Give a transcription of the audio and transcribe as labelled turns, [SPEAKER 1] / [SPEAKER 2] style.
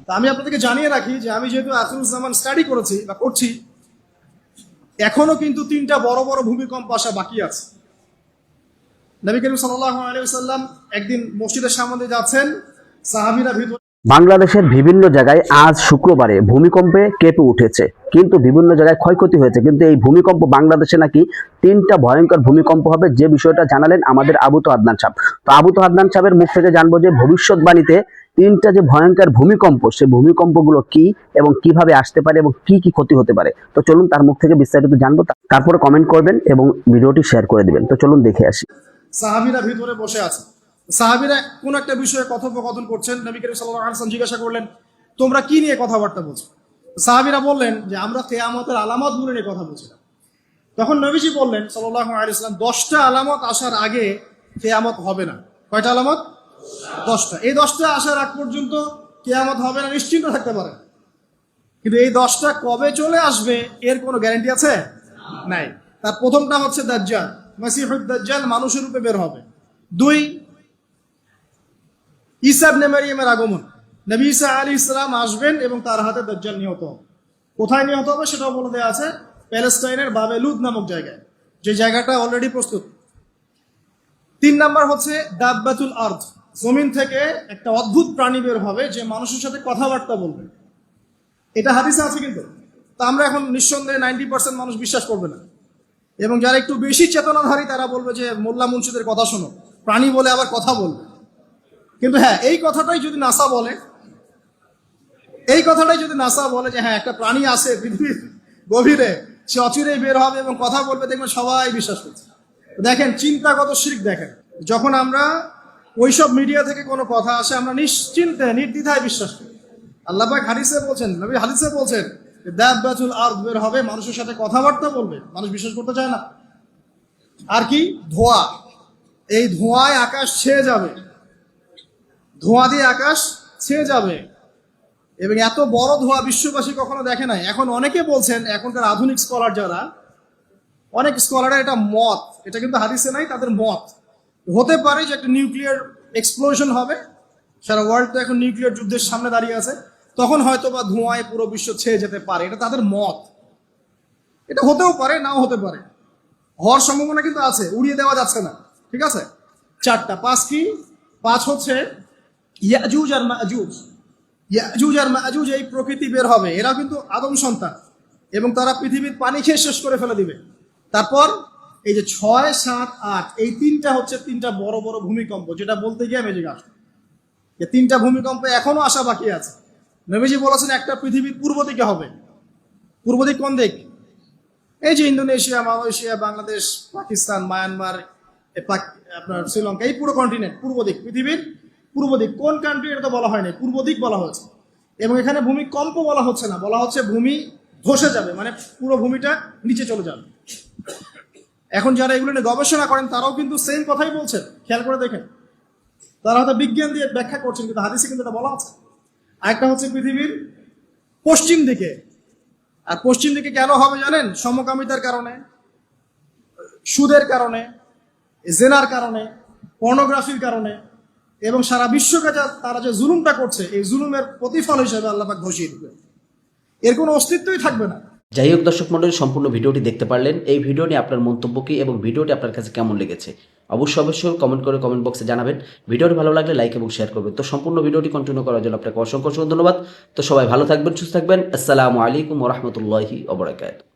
[SPEAKER 1] তা আমি আপনাদেরকে জানিয়ে রাখি যে আমি যেহেতু আখিরুজ্জামান স্টাডি করেছি বা করছি, এখনো কিন্তু 3টা বড় বড় ভূমিকম্প আসা বাকি আছে। নবী করিম সাল্লাল্লাহু আলাইহি ওয়াসাল্লাম একদিন মসজিদের সামনে দিয়ে যাচ্ছেন, সাহাবীরা ভিতরে।
[SPEAKER 2] বাংলাদেশের বিভিন্ন জায়গায় আজ শুক্রবারে ভূমিকম্পে কেঁপে উঠেছে, কিন্তু বিভিন্ন জায়গায় ক্ষয়ক্ষতি হয়েছে। কিন্তু এই ভূমিকম্প বাংলাদেশে নাকি 3টা ভয়ঙ্কর ভূমিকম্প হবে, যে বিষয়টা জানালেন আমাদের আবু তো আদনান সাহেব। তো আবু তো আদনান সাহেবের মুখ থেকে জানবো যে ভবিষ্যৎবাণীতে 3টা যে ভয়ঙ্কর ভূমিকম্প, সেই ভূমিকম্পগুলো কি এবং কিভাবে আসতে পারে এবং কি কি ক্ষতি হতে পারে। তো চলুন তার মুখ থেকে বিস্তারিত জানবো, তারপরে কমেন্ট করবেন এবং ভিডিওটি শেয়ার করে দিবেন। তো চলুন দেখে আসি।
[SPEAKER 1] সাহাবীরা ভিতরে বসে আছে, সাহাবীরা কোন একটা বিষয়ে কথোপকথন করছেন। নবী করিম সাল্লাল্লাহু আলাইহি ওয়াসাল্লাম জিজ্ঞাসা করলেন, তোমরা কি নিয়ে কথাবার্তা বলছো? সাহাবীরা বললেন যে আমরা কিয়ামতের আলামতগুলো নিয়ে কথা বলছিলাম। তখন নবীজি বললেন সাল্লাল্লাহু আলাইহি ওয়াসাল্লাম, 10টা আলামত আসার আগে কিয়ামত হবে না। কয়টা আলামত? 10টা। এই 10টা আসার আগ পর্যন্ত কিয়ামত হবে না, নিশ্চিন্ত থাকতে পারেন। কিন্তু এই 10টা কবে চলে আসবে এর কোনো গ্যারান্টি আছে? নাই। তার প্রথমটা হচ্ছে দাজ্জাল, মাসিহুদ দাজ্জাল মানুষের রূপে বের হবে। 2, ঈসা ইবনে মারইয়ামের আগমন, নবী ঈসা আলাইহিস সালাম আসবেন এবং তার হাতে দাজ্জাল নিহত হবে। কোথায় নিহত হবে সেটাও বলে দেওয়া আছে, প্যালেস্টাইনের বাবেলুদ নামক জায়গায়, যে জায়গাটা অলরেডি প্রস্তুত। 3 নাম্বার হচ্ছে দাব্বাতুল আরদ, জমিন থেকে একটা অদ্ভুত প্রাণী বের হবে যে মানুষের সাথে কথাবার্তা বলবে। এটা হাদিসে আছে, কিন্তু তা আমরা এখন নিঃসন্দেহে 90% মানুষ বিশ্বাস করবে না, এবং যারা একটু বেশি চেতনাধারী তারা বলবে যে মোল্লা মুন্সিদের কথা শোনো, প্রাণী বলে আবার কথা বলবে। কিন্তু হ্যাঁ, এই কথাটাই যদি নাসা বলে, যে হ্যাঁ একটা প্রাণী আছে পৃথিবীর গভীরে, সে অচিরেই বের হবে এবং কথা বলবে, দেখবেন সবাই বিশ্বাস করছে। দেখেন চিন্তাগত শিরক। দেখেন যখন আমরা ওইসব মিডিয়া থেকে কোনো কথা আসে, আমরা নিশ্চিন্তে নির্দ্বিধায় বিশ্বাস করি। আল্লাহ পাক হাদিসে বলছেন, নবী হাদিসে বলছেন দাব্বাতুল আরদ বের হবে, মানুষের সাথে কথাবার্তা বলবে, মানুষ বিশ্বাস করতে চায় না। আর কি? ধোঁয়া, এই ধোঁয়ায় আকাশ ছেয়ে যাবে, ধোঁয়া দিয়ে আকাশ ছেয়ে যাবে, এবং এত বড় ধোঁয়া বিশ্ববাসী কখনো দেখে নাই। এখন অনেকে বলছেন, এখনকার আধুনিক স্কলার যারা, অনেক স্কলাররা এটা মত, এটা কিন্তু হাদিসে নাই, তাদের মত হতে পারে যে একটা নিউক্লিয়ার এক্সপ্লোশন হবে। সারা ওয়ার্ল্ড তো এখন নিউক্লিয়ার যুদ্ধের সামনে দাঁড়িয়ে আছে, তখন হয়তো বা ধোঁয়ায় পুরো বিশ্ব ছেয়ে যেতে পারে, এটা তাদের মত। এটা হতেও পারে, নাও হতে পারে, হওয়ার সম্ভাবনা কিন্তু আছে, উড়িয়ে দেওয়া যাচ্ছে না। ঠিক আছে, 4টা। 5 কি? 5 হচ্ছে ইয়াজুজ আর মাজুজ। ইয়াজুজ আর মাজুজ এই প্রকৃতি বের হবে, এরা কিন্তু আদম সন্তান, এবং তারা পৃথিবীর পানি খেয়ে শেষ করে ফেলে দিবে। তারপর এই যে 6, 7, 8, এই 3টা হচ্ছে 3টা বড় বড় ভূমিকম্প, যেটা বলতে গিয়ে মেজে গেছে। এই 3টা ভূমিকম্প এখনো আসা বাকি আছে। নবীজি বলেছেন একটা পৃথিবীর পূর্ব দিকে হবে। পূর্ব দিক কোন দিক? এই যে Indonesia, Malaysia, Bangladesh, Pakistan, Myanmar, আপনার শ্রীলঙ্কা, এই পুরো কন্টিনেন্ট পূর্ব দিক, পৃথিবীর পূর্ব দিক। কোন কান্ট্রি এটা তো বলা হয়নি, পূর্ব দিক বলা হয়েছে। এবং এখানে ভূমিকম্প বলা হচ্ছে না, বলা হচ্ছে ভূমি ধসে যাবে, মানে পুরো ভূমিটা নিচে চলে যাবে। এখন যারা এগুলো নিয়ে গবেষণা করেন তারাও কিন্তু সেম কথাই বলছেন, খেয়াল করে দেখেন। তারা হয়তো বিজ্ঞান দিয়ে ব্যাখ্যা করছেন, কিন্তু হাদিসে কিন্তু এটা বলা আছে। আরেকটা হচ্ছে পৃথিবীর পশ্চিম দিকে। আর পশ্চিম দিকে কেন হবে জানেন? সমকামিতার কারণে, সুদের কারণে, জেনার কারণে, পর্নোগ্রাফির কারণে, এবং সারা বিশ্বকে তারা যে জুলুমটা করছে, এই জুলুমের প্রতিফল হিসেবে আল্লাহ পাক ঘোষিয়ে দিবে, এর কোনো অস্তিত্বই থাকবে না।
[SPEAKER 2] যাই হোক দর্শক মণ্ডলী, সম্পূর্ণ ভিডিওটি দেখতে পারলেন। এই ভিডিও নিয়ে আপনার মন্তব্য কি এবং ভিডিওটি আপনার কাছে কেমন লেগেছে অবশ্যই কমেন্ট করে কমেন্ট বক্সে জানাবেন। ভিডিওটি ভালো লাগলে লাইক এবং শেয়ার করবেন। তো সম্পূর্ণ ভিডিওটি কন্টিনিউ করার জন্য আপনাকে অসংখ্য ধন্যবাদ। তো সবাই ভালো থাকবেন, সুস্থ থাকবেন। আসসালামু আলাইকুম ওয়া রাহমাতুল্লাহি ওয়া বারাকাতুহু।